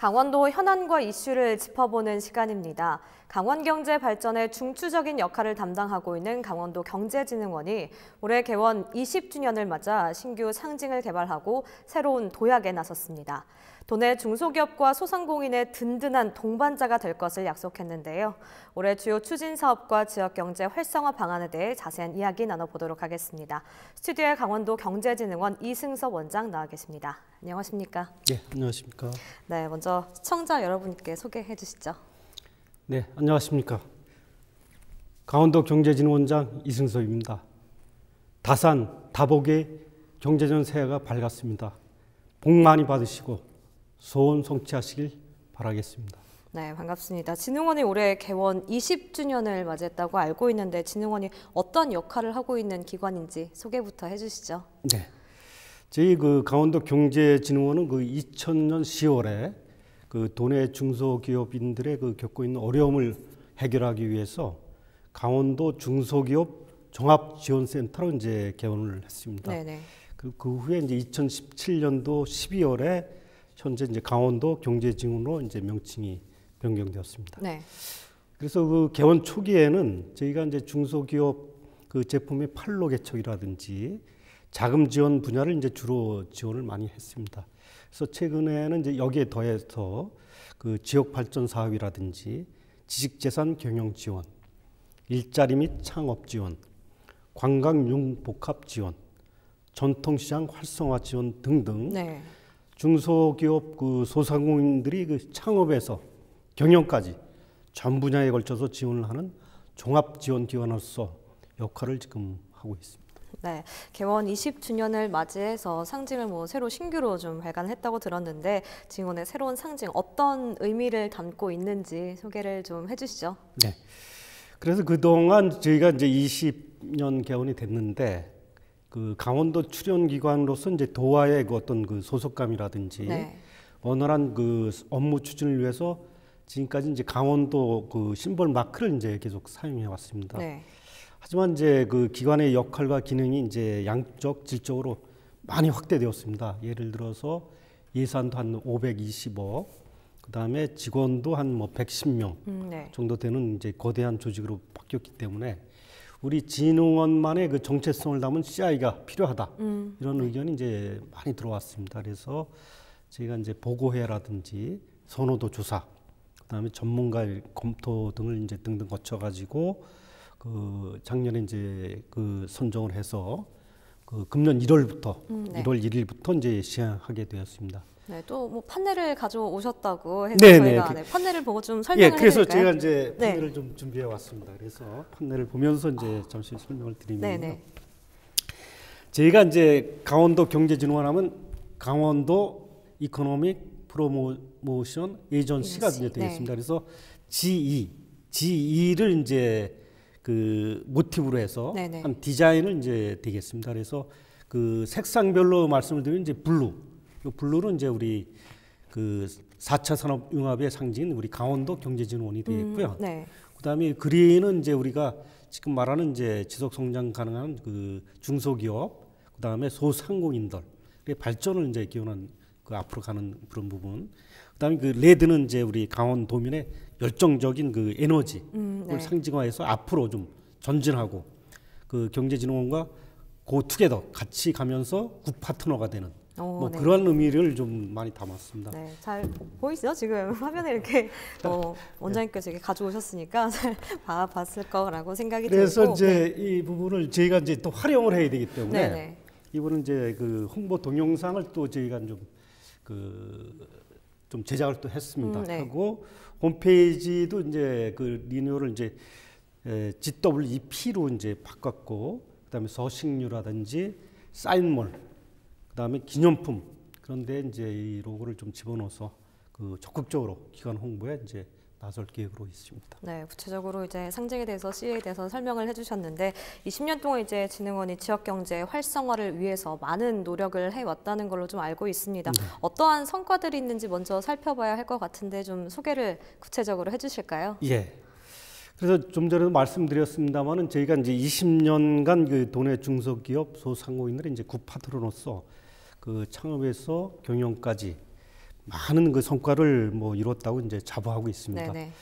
강원도 현안과 이슈를 짚어보는 시간입니다. 강원 경제 발전에 중추적인 역할을 담당하고 있는 강원도 경제진흥원이 올해 개원 20주년을 맞아 신규 상징을 개발하고 새로운 도약에 나섰습니다. 도내 중소기업과 소상공인의 든든한 동반자가 될 것을 약속했는데요. 올해 주요 추진 사업과 지역경제 활성화 방안에 대해 자세한 이야기 나눠보도록 하겠습니다. 스튜디오에 강원도 경제진흥원 이승섭 원장 나와 계십니다. 안녕하십니까? 네, 안녕하십니까? 네, 먼저 시청자 여러분께 소개해 주시죠. 네, 안녕하십니까? 강원도 경제진흥원장 이승섭입니다. 다산, 다복의 경제전 새해가 밝았습니다. 복 많이 받으시고 소원 성취하시길 바라겠습니다. 네, 반갑습니다. 진흥원이 올해 개원 20주년을 맞이했다고 알고 있는데 진흥원이 어떤 역할을 하고 있는 기관인지 소개부터 해주시죠. 네, 저희 강원도 경제진흥원은 2000년 10월에 도내 중소기업인들의 겪고 있는 어려움을 해결하기 위해서 강원도 중소기업 종합지원센터로 이제 개원을 했습니다. 네네. 그 후에 이제 2017년도 12월에 현재 이제 강원도 경제진흥원으로 이제 명칭이 변경되었습니다. 네. 그래서 개원 초기에는 저희가 이제 중소기업 제품의 판로 개척이라든지 자금 지원 분야를 이제 주로 지원을 많이 했습니다. 그래서 최근에는 이제 여기에 더해서 지역 발전 사업이라든지 지식재산 경영 지원, 일자리 및 창업 지원, 관광 융복합 지원, 전통시장 활성화 지원 등등. 네. 중소기업 소상공인들이 창업에서 경영까지 전 분야에 걸쳐서 지원을 하는 종합지원기관으로서 역할을 지금 하고 있습니다. 네, 개원 20주년을 맞이해서 상징을 새로 신규로 좀 발간했다고 들었는데 진흥원의 새로운 상징 어떤 의미를 담고 있는지 소개를 좀 해주시죠. 네, 그래서 그동안 저희가 이제 20년 개원이 됐는데 강원도 출연기관으로서 이제 도화의 어떤 소속감이라든지 네. 원활한 업무 추진을 위해서 지금까지 이제 강원도 심벌 마크를 이제 계속 사용해 왔습니다. 네. 하지만 이제 기관의 역할과 기능이 이제 양적, 질적으로 많이 확대되었습니다. 예를 들어서 예산도 한 520억, 그다음에 직원도 한 110명 네. 정도 되는 이제 거대한 조직으로 바뀌었기 때문에 우리 진흥원만의 정체성을 담은 CI가 필요하다. 이런 의견이 이제 많이 들어왔습니다. 그래서 저희가 이제 보고회라든지 선호도 조사, 그다음에 전문가의 검토 등을 이제 등등 거쳐가지고 작년에 이제 선정을 해서 금년 1월부터 네. 1월 1일부터 이제 시행하게 되었습니다. 네, 또 판넬을 가져오셨다고 해서 네네. 저희가 판넬을 보고 좀 설명을 해드릴까요? 그래서 제가 이제 판넬을 네. 좀 준비해 왔습니다. 그래서 판넬을 보면서 이제 잠시 설명을 드리면 저희가 이제 강원도 경제진흥원 하면 강원도 이코노믹 프로모션 에이전시가 이제 되겠습니다. 네. 그래서 GE를 이제 모티브로 해서 네네. 한 디자인을 이제 되겠습니다. 그래서 색상별로 말씀을 드리면 이제 블루는 이제 우리 4차 산업융합의 상징인 우리 강원도 경제진흥원이 되겠고요. 네. 그다음에 그린은 이제 우리가 지금 말하는 이제 지속 성장 가능한 중소기업, 그다음에 소상공인들 발전을 이제 기원한 앞으로 가는 그런 부분. 그다음에 레드는 이제 우리 강원도민의 열정적인 에너지를 네. 상징화해서 앞으로 좀 전진하고 경제진흥원과 투게더 같이 가면서 굿 파트너가 되는 네. 그런 의미를 좀 많이 담았습니다. 네, 잘 보이시죠? 지금 화면에 이렇게 원장님께서 이렇게 가져오셨으니까 잘 봤을 거라고 생각이 들고. 그래서 이제 네. 이 부분을 저희가 이제 또 활용을 해야 되기 때문에 네네. 이번은 이제 홍보 동영상을 또 저희가 좀 제작을 또 했습니다. 네. 하고 홈페이지도 이제 리뉴얼을 이제 GWEP로 이제 바꿨고, 그다음에 서식류라든지 사인몰, 그다음에 기념품, 그런데 이제 이 로고를 좀 집어넣어서 적극적으로 기관 홍보에 이제 나설 계획으로 있습니다. 네, 구체적으로 이제 상징에 대해서 CE에 대해서 설명을 해주셨는데 20년 동안 이제 진흥원이 지역 경제 활성화를 위해서 많은 노력을 해왔다는 걸로 좀 알고 있습니다. 네. 어떠한 성과들이 있는지 먼저 살펴봐야 할 것 같은데 좀 소개를 구체적으로 해주실까요? 예. 그래서 좀 전에도 말씀드렸습니다만은 저희가 이제 20년간 도내 중소기업 소상공인들의 이제 굿파트너로서 창업에서 경영까지 많은 그 성과를 뭐 이뤘다고 이제 자부하고 있습니다. 네네.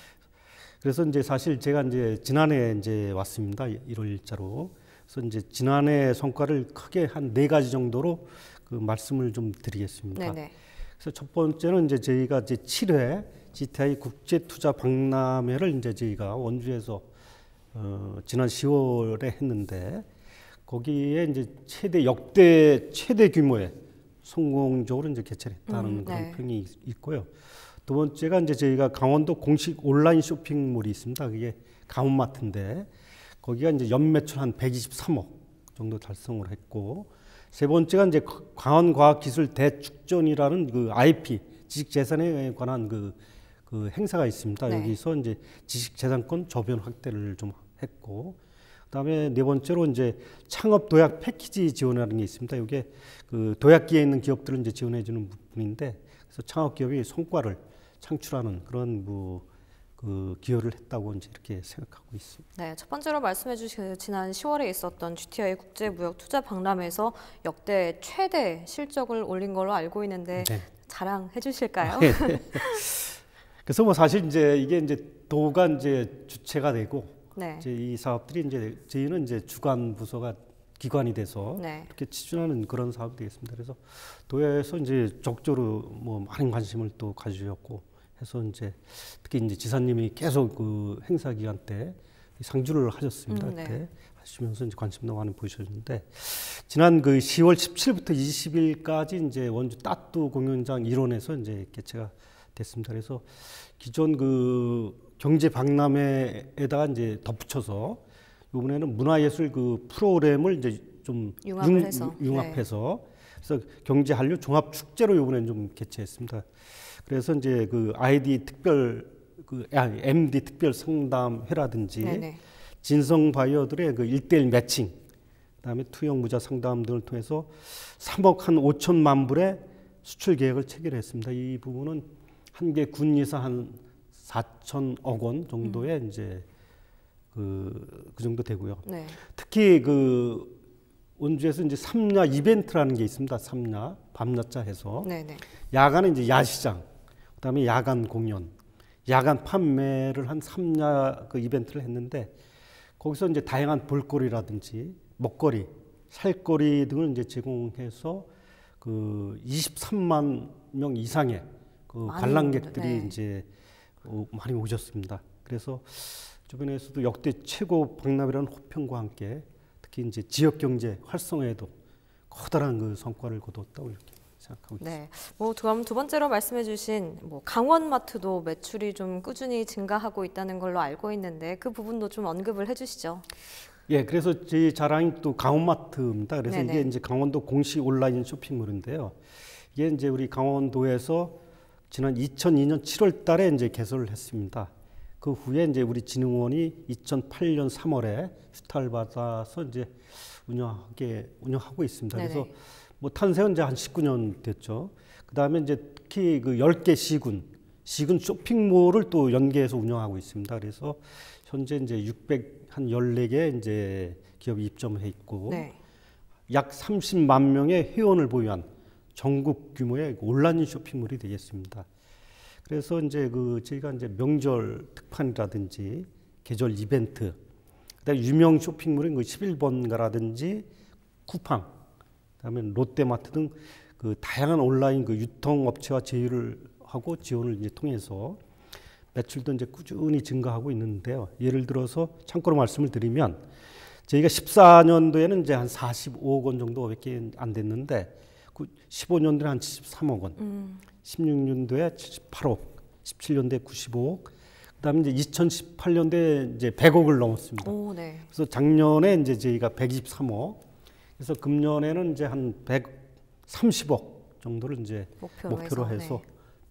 그래서 이제 사실 제가 이제 지난해 이제 왔습니다. 1월 일자로. 그래서 이제 지난해 성과를 크게 한 4가지 정도로 그 말씀을 좀 드리겠습니다. 네네. 그래서 첫 번째는 이제 저희가 이제 7회 GTI 국제투자 박람회를 이제 저희가 원주에서 지난 10월에 했는데 거기에 이제 역대 최대 규모의 성공적으로 이제 개최를 했다는 그런 네. 평이 있고요. 두 번째가 이제 저희가 강원도 공식 온라인 쇼핑몰이 있습니다. 그게 강원마트인데 거기가 이제 연매출 한 123억 정도 달성을 했고, 세 번째가 이제 강원과학기술 대축전이라는 그 IP 지식재산에 관한 그 행사가 있습니다. 네. 여기서 이제 지식재산권 저변 확대를 좀 했고, 그다음에 네 번째로 이제 창업 도약 패키지 지원이라는 게 있습니다. 이게 그 도약기에 있는 기업들을 이제 지원해 주는 부분인데, 그래서 창업 기업이 성과를 창출하는 그런 그 기여를 했다고 이제 이렇게 생각하고 있습니다. 네, 첫 번째로 말씀해 주신 지난 10월에 있었던 GTI 국제무역투자 박람회에서 역대 최대 실적을 올린 걸로 알고 있는데 네. 자랑해 주실까요? 네. 그래서 뭐 사실 이제 이게 이제 도가 이제 주체가 되고 네. 이제 이 사업들이 이제 저희는 이제 주관 부서가 기관이 돼서 네. 이렇게 추진하는 그런 사업이 되겠습니다. 그래서 도에서 이제 적극적으로 뭐 많은 관심을 또 가지셨고 해서 이제 특히 이제 지사님이 계속 그 행사 기간 때 상주를 하셨습니다. 네. 그때 하시면서 이제 관심도 많이 보이셨는데 지난 그 10월 17일부터 20일까지 이제 원주 따뚜 공연장 일원에서 이제 개최가 됐습니다. 그래서 기존 그 경제 박람회에다가 이제 덧붙여서 이번에는 문화예술 그 프로그램을 이제 좀 융합해서 그래서 경제 한류 종합 축제로 이번에는 좀 개최했습니다. 그래서 이제 그 MD 특별 상담회라든지 네네. 진성 바이어들의 그 1:1 매칭, 그다음에 투영 무자 상담 등을 통해서 3억 한 5천만 불의 수출 계획을 체결했습니다. 이 부분은 한 개 군 예산 한 4천억 원 정도의 이제 그 정도 되고요. 네. 특히 그 원주에서 이제 삼야 이벤트라는 게 있습니다. 삼야 밤낮자 해서 네네. 야간에 이제 야시장, 그다음에 야간 공연, 야간 판매를 한 삼야 그 이벤트를 했는데 거기서 이제 다양한 볼거리라든지 먹거리, 살거리 등을 이제 제공해서 그 23만 명 이상의 그 관람객들이 네. 이제 많이 오셨습니다. 그래서 주변에서도 역대 최고 박람회라는 호평과 함께 특히 이제 지역 경제 활성화에도 커다란 그 성과를 거뒀다고 이렇게 생각하고 있습니다. 네, 뭐 그럼 두 번째로 말씀해주신 뭐 강원마트도 매출이 좀 꾸준히 증가하고 있다는 걸로 알고 있는데 그 부분도 좀 언급을 해주시죠. 예, 그래서 제 자랑이 또 강원마트입니다. 그래서 네네. 이게 이제 강원도 공식 온라인 쇼핑몰인데요. 이게 이제 우리 강원도에서 지난 2002년 7월달에 이제 개설을 했습니다. 그 후에 이제 우리 진흥원이 2008년 3월에 휴타를 받아서 이제 운영하고 있습니다. 네네. 그래서 뭐 탄생은 이제 한 19년 됐죠. 그 다음에 이제 특히 그 10개 시군 쇼핑몰을 또 연계해서 운영하고 있습니다. 그래서 현재 이제 614개 이제 기업이 입점해 있고 네. 약 30만 명의 회원을 보유한 전국 규모의 온라인 쇼핑몰이 되겠습니다. 그래서 이제 그 저희가 이제 명절 특판이라든지 계절 이벤트, 그다음에 유명 쇼핑몰인 그 11번가라든지 쿠팡, 그다음에 롯데마트 등 그 다양한 온라인 그 유통업체와 제휴를 하고 지원을 이제 통해서 매출도 이제 꾸준히 증가하고 있는데요. 예를 들어서 참고로 말씀을 드리면 저희가 14년도에는 이제 한 45억 원 정도밖에 안 됐는데 15년도에 한 73억 원, 16년도에 78억, 17년도에 95억, 그다음에 이제 2018년도에 이제 100억을 넘었습니다. 오, 네. 그래서 작년에 이제 저희가 123억, 그래서 금년에는 이제 한 130억 정도를 이제 목표로 해서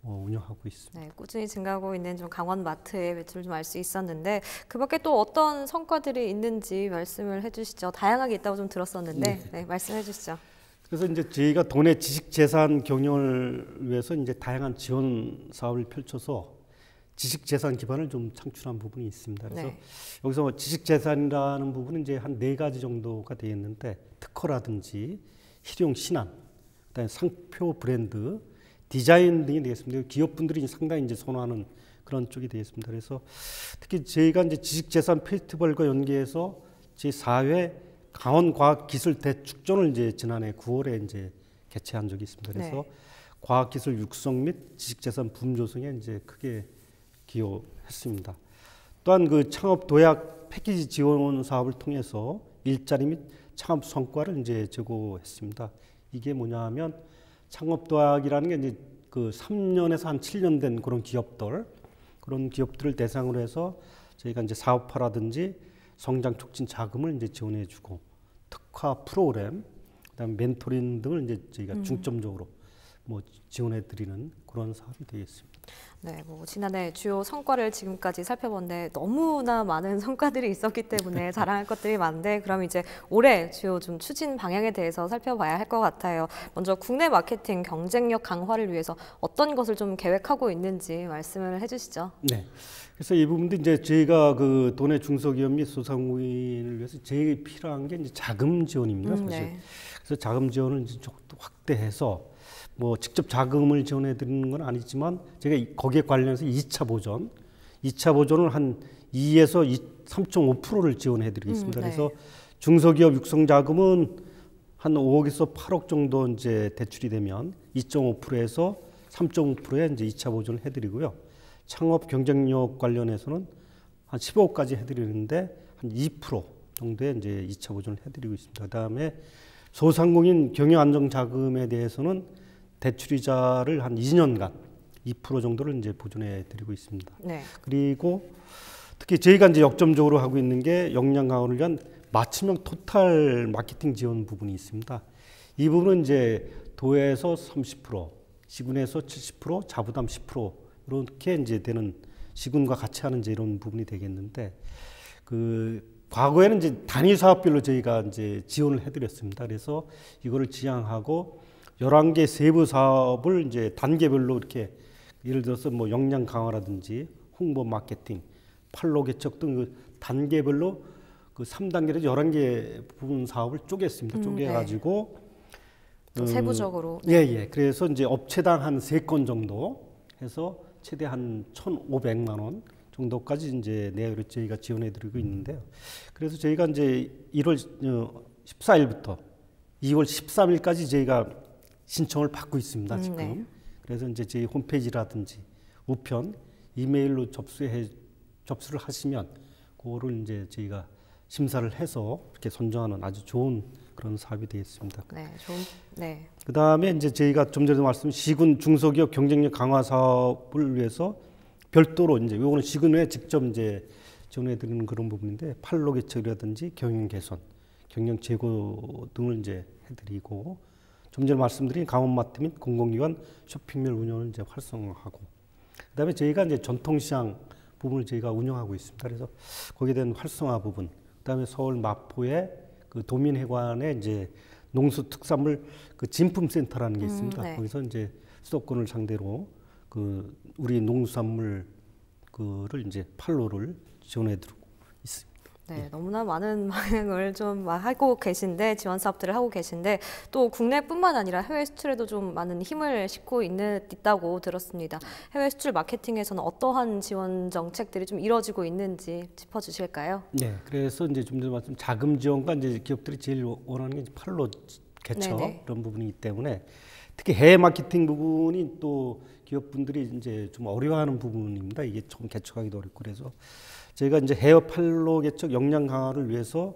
네. 운영하고 있습니다. 네, 꾸준히 증가하고 있는 좀 강원마트의 매출 좀 알 수 있었는데 그밖에 또 어떤 성과들이 있는지 말씀을 해주시죠. 다양하게 있다고 좀 들었었는데 네, 말씀해 주시죠. 그래서 이제 저희가 도내 지식재산 경영을 위해서 이제 다양한 지원 사업을 펼쳐서 지식재산 기반을 좀 창출한 부분이 있습니다. 그래서 네. 여기서 뭐 지식재산이라는 부분은 이제 한 4가지 정도가 되어 있는데 특허라든지 실용 신안, 그다음에 상표 브랜드, 디자인 등이 되겠습니다. 기업분들이 상당히 이제 선호하는 그런 쪽이 되겠습니다. 그래서 특히 저희가 이제 지식재산 페스티벌과 연계해서 제4회 강원과학기술대축전을 이제 지난해 9월에 이제 개최한 적이 있습니다. 그래서 네. 과학기술 육성 및 지식재산 붐 조성에 이제 크게 기여했습니다. 또한 그 창업 도약 패키지 지원 사업을 통해서 일자리 및 창업 성과를 이제 제고했습니다. 이게 뭐냐하면 창업 도약이라는 게 이제 그 3년에서 한 7년 된 그런 기업들을 대상으로 해서 저희가 이제 사업화라든지 성장 촉진 자금을 이제 지원해주고 특화 프로그램, 그다음 멘토링 등을 이제 저희가 중점적으로 뭐 지원해드리는 그런 사업이 되겠습니다. 네, 뭐 지난해 주요 성과를 지금까지 살펴봤는데 너무나 많은 성과들이 있었기 때문에 자랑할 것들이 많은데 그럼 이제 올해 주요 좀 추진 방향에 대해서 살펴봐야 할 것 같아요. 먼저 국내 마케팅 경쟁력 강화를 위해서 어떤 것을 좀 계획하고 있는지 말씀을 해주시죠. 네. 그래서 이 부분도 이제 저희가 그 도내 중소기업 및 소상공인을 위해서 제일 필요한 게 이제 자금 지원입니다, 사실. 네. 그래서 자금 지원을 이제 좀 확대해서 뭐 직접 자금을 지원해 드리는 건 아니지만 제가 거기에 관련해서 2차 보전을 한 2에서 3.5%를 지원해 드리겠습니다. 네. 그래서 중소기업 육성 자금은 한 5억에서 8억 정도 이제 대출이 되면 2.5%에서 3.5%에 이제 2차 보전을 해 드리고요. 창업 경쟁력 관련해서는 한 15억까지 해 드리는데 한 2% 정도의 이제 2차 보전을 해 드리고 있습니다. 그다음에 소상공인 경영 안정 자금에 대해서는 대출이자를 한 2년간 2% 정도를 이제 보존해 드리고 있습니다. 네. 그리고 특히 저희가 이제 역점적으로 하고 있는 게 역량 강화를 위한 맞춤형 토탈 마케팅 지원 부분이 있습니다. 이 부분은 이제 도에서 30%, 시군에서 70%, 자부담 10% 이렇게 이제 되는 시군과 같이 하는 이제 이런 부분이 되겠는데 그 과거에는 이제 단위 사업별로 저희가 이제 지원을 해드렸습니다. 그래서 이거를 지향하고 11개 세부 사업을 이제 단계별로 이렇게 예를 들어서 뭐 역량 강화라든지 홍보 마케팅, 판로 개척 등 그 단계별로 그 3단계로 11개 부분 사업을 쪼갰습니다. 쪼개가지고 네. 세부적으로. 예. 그래서 이제 업체당 한 3건 정도 해서 최대 한 1,500만 원 정도까지 이제 내외로 저희가 지원해 드리고 있는데요. 그래서 저희가 이제 1월 14일부터 2월 13일까지 저희가 신청을 받고 있습니다, 지금. 네. 그래서 이제 저희 홈페이지라든지 우편, 이메일로 접수를 하시면 그거를 이제 저희가 심사를 해서 이렇게 선정하는 아주 좋은 그런 사업이 되겠습니다. 네. 그다음에 이제 저희가 좀 전에 말씀 시군 중소기업 경쟁력 강화 사업을 위해서 별도로 이제 요거는 시군에 직접 이제 지원해 드리는 그런 부분인데 판로 개척이라든지 경영 개선, 경영 제고 등을 이제 해 드리고 좀 전에 말씀드린 강원마트 및 공공기관 쇼핑몰 운영을 이제 활성화하고 그다음에 저희가 이제 전통시장 부분을 저희가 운영하고 있습니다. 그래서 거기에 대한 활성화 부분, 그다음에 서울 마포의 그 도민회관에 이제 농수특산물 그 진품센터라는 게 있습니다. 네. 거기서 이제 수도권을 상대로 그 우리 농수산물 그를 이제 판로를 지원해드리고 있습니다. 네, 너무나 많은 방향을 좀 하고 계신데 지원 사업들을 하고 계신데 또 국내뿐만 아니라 해외 수출에도 좀 많은 힘을 싣고 있다고 들었습니다. 해외 수출 마케팅에서는 어떠한 지원 정책들이 좀 이루어지고 있는지 짚어주실까요? 네, 그래서 이제 좀 전에 말씀 자금 지원과 이제 기업들이 제일 원하는 게 이제 판로 개척 네네. 이런 부분이기 때문에 특히 해외 마케팅 부분이 또 기업분들이 이제 좀 어려워하는 부분입니다. 이게 좀 개척하기도 어렵고 그래서. 저희가 이제 해외 판로 개척 역량 강화를 위해서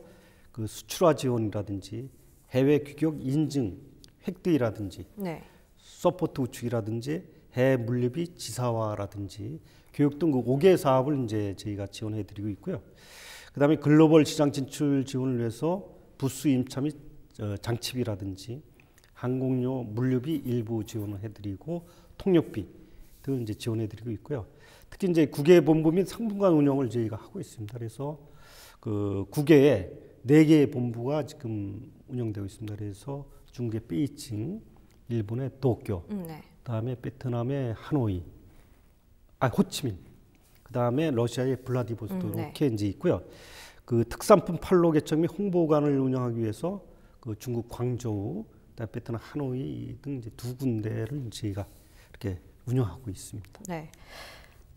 그 수출화 지원이라든지 해외 규격 인증 획득이라든지 네. 서포트 우측이라든지 해외 물류비 지사화라든지 교육 등 그 5개 사업을 이제 저희가 지원해 드리고 있고요. 그다음에 글로벌 시장 진출 지원을 위해서 부수 임차 및 장치비라든지 항공료 물류비 일부 지원을 해 드리고 통역비 등을 이제 지원해 드리고 있고요. 특히 이제 국외 본부 및 상품관 운영을 저희가 하고 있습니다. 그래서 그 국외에 4개의 본부가 지금 운영되고 있습니다. 그래서 중국의 베이징, 일본의 도쿄, 네. 그다음에 베트남의 하노이, 호치민, 그다음에 러시아의 블라디보스토크 이렇게 이제 있고요. 그 특산품 판로 개척 및 홍보관을 운영하기 위해서 그 중국 광저우, 그다음에 베트남 하노이 등 이제 2군데를 저희가 이렇게 운영하고 있습니다. 네.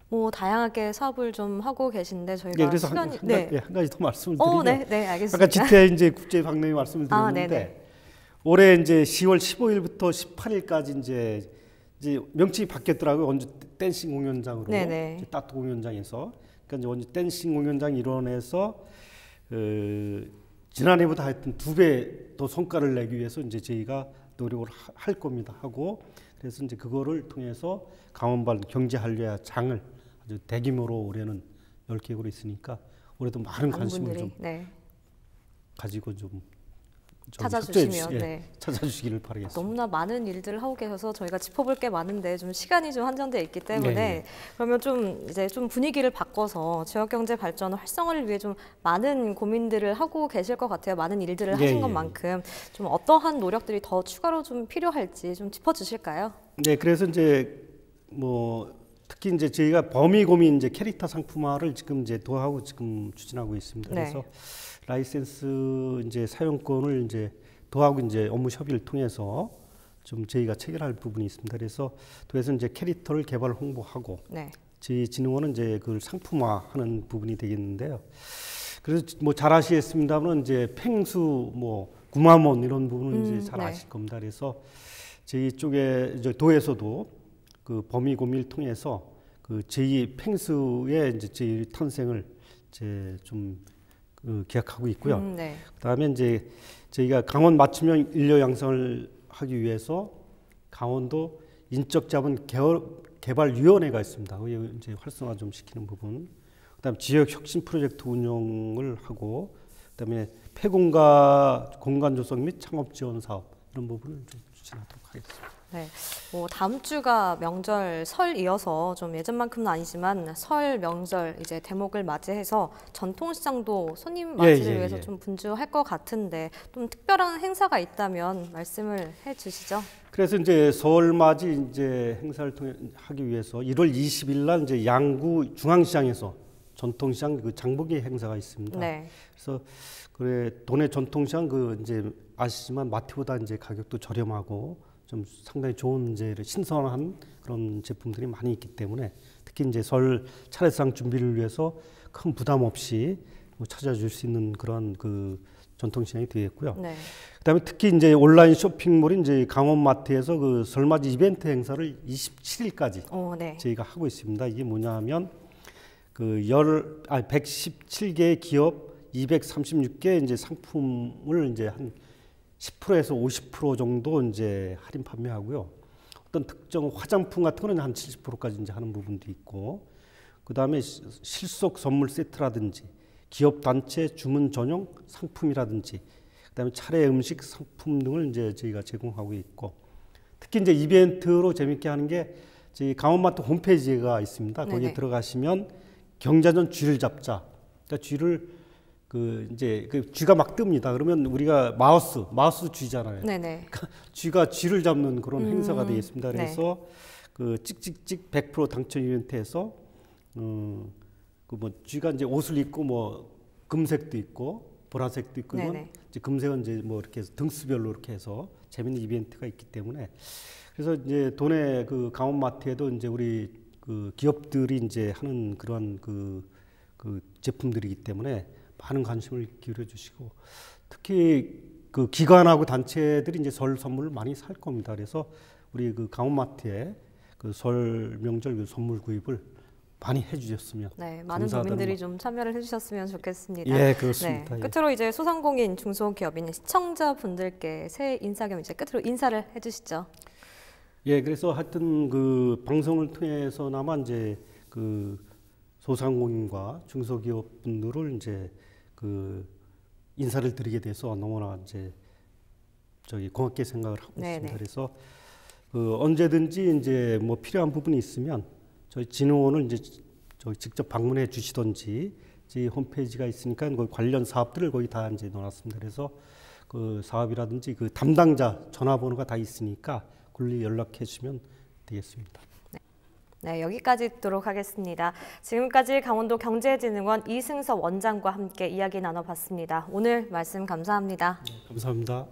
뭐 다양하게 사업을 좀 하고 계신데 저희가 네, 그래서 시간이 한 가지 더 말씀을 드리면, 네, 알겠습니다. 아까 지태 이제 국제 방송에 말씀을 드렸는데 올해 이제 10월 15일부터 18일까지 이제 명칭이 바뀌었더라고요. 원주 댄싱 공연장으로 이제 따뚜 공연장에서, 그러니까 이제 원주 댄싱 공연장 일원에서 지난해보다 하여튼 2배 더 성과를 내기 위해서 이제 저희가 노력을 할 겁니다. 하고 그래서 이제 그거를 통해서 강원발 경제한류화 장을 아주 대규모로 올해는 열 계획으로 있으니까 올해도 많은 관심을 좀 가지고 좀 찾아주시면 찾아주시기를 바라겠습니다. 너무나 많은 일들을 하고 계셔서 저희가 짚어볼 게 많은데 좀 시간이 좀 한정되어 있기 때문에 그러면 좀 이제 좀 분위기를 바꿔서 지역 경제 발전 활성화를 위해 좀 많은 고민들을 하고 계실 것 같아요. 많은 일들을 하신 것만큼 좀 어떠한 노력들이 더 추가로 좀 필요할지 좀 짚어주실까요? 네, 그래서 이제 뭐 특히 이제 저희가 범위고민 이제 캐릭터 상품화를 지금 이제 도하고 지금 추진하고 있습니다. 그래서 라이센스 이제 사용권을 이제 도하고 이제 업무 협의를 통해서 좀 저희가 체결할 부분이 있습니다. 그래서 도에서 이제 캐릭터를 개발 홍보하고 저희 진흥원은 이제 그걸 상품화하는 부분이 되겠는데요. 그래서 뭐 잘 아시겠습니다만 이제 팽수 뭐 구마몬 이런 부분은 이제 잘 아실 겁니다. 그래서 저희 쪽에 이제 도에서도 그 범위 고민을 통해서 그 제2 팽수의 이제 제2 탄생을 이제 좀 기약하고 있고요. 그다음에 이제 저희가 강원 맞춤형 인력 양성을 하기 위해서 강원도 인적 자본 개발 위원회가 있습니다. 거기 이제 활성화 좀 시키는 부분. 그다음에 지역 혁신 프로젝트 운영을 하고, 그다음에 폐공가 공간 조성 및 창업 지원 사업 이런 부분을 좀 추진하도록 하겠습니다. 네, 뭐 다음 주가 명절 설 이어서 좀 예전만큼은 아니지만 설 명절 이제 대목을 맞이해서 전통시장도 손님 맞이를 위해서 좀 분주할 것 같은데 좀 특별한 행사가 있다면 말씀을 해주시죠. 그래서 이제 설 맞이 이제 행사를 하기 위해서 1월 20일 날 이제 양구 중앙시장에서 전통시장 그 장보기 행사가 있습니다. 그래서 그래 도내 전통시장 그 이제 아시지만 마트보다 이제 가격도 저렴하고 좀 상당히 좋은 이제 신선한 그런 제품들이 많이 있기 때문에 특히 이제 설 차례상 준비를 위해서 큰 부담 없이 찾아줄 수 있는 그런 그 전통시장이 되겠고요. 그다음에 특히 이제 온라인 쇼핑몰인 이제 강원마트에서 그 설맞이 이벤트 행사를 27일까지 저희가 하고 있습니다. 이게 뭐냐하면 그 117개의 기업 236개 이제 상품을 이제 한 10%에서 50% 정도 이제 할인 판매하고요. 어떤 특정 화장품 같은 거는 한 70%까지 이제 하는 부분도 있고, 그 다음에 실속 선물 세트라든지 기업 단체 주문 전용 상품이라든지, 그 다음에 차례 음식 상품 등을 이제 저희가 제공하고 있고, 특히 이제 이벤트로 재밌게 하는 게 저희 강원마트 홈페이지가 있습니다. 거기에 들어가시면 경자전 쥐를 잡자. 그러니까 쥐를 그 이제 그 쥐가 막 뜹니다. 그러면 우리가 마우스 쥐잖아요. 그러니까 쥐가 쥐를 잡는 그런 행사가 되겠습니다. 그래서 그 찍찍찍 100% 당첨 이벤트에서 그 뭐 쥐가 이제 옷을 입고 뭐 금색도 있고 보라색도 있고 이건 이제 금색은 이제 뭐 이렇게 해서 등수별로 이렇게 해서 재밌는 이벤트가 있기 때문에 그래서 이제 도내 그 강원마트에도 이제 우리 그 기업들이 이제 하는 그러한 그 제품들이기 때문에 많은 관심을 기울여 주시고 특히 그 기관하고 단체들이 이제 설 선물을 많이 살 겁니다. 그래서 우리 그 강원마트에 그 설 명절 그 선물 구입을 많이 해주셨으면 많은 국민들이 좀 참여를 해주셨으면 좋겠습니다. 예, 그렇습니다. 끝으로 이제 소상공인, 중소기업인 시청자분들께 새해 인사 겸 이제 끝으로 인사를 해주시죠. 예, 그래서 하여튼 그 방송을 통해서나마 이제 그 소상공인과 중소기업 분들을 이제 그 인사를 드리게 돼서 너무나 이제 저기 고맙게 생각을 하고 있습니다. 그래서 그 언제든지 이제 뭐 필요한 부분이 있으면 저희 진흥원을 이제 저기 직접 방문해 주시든지 저희 홈페이지가 있으니까 그 관련 사업들을 거기 다 이제 넣어놨습니다. 그래서 그 사업이라든지 그 담당자 전화번호가 다 있으니까 굴리 연락해 주시면 되겠습니다. 네, 여기까지 듣도록 하겠습니다. 지금까지 강원도 경제진흥원 이승섭 원장과 함께 이야기 나눠봤습니다. 오늘 말씀 감사합니다. 네, 감사합니다.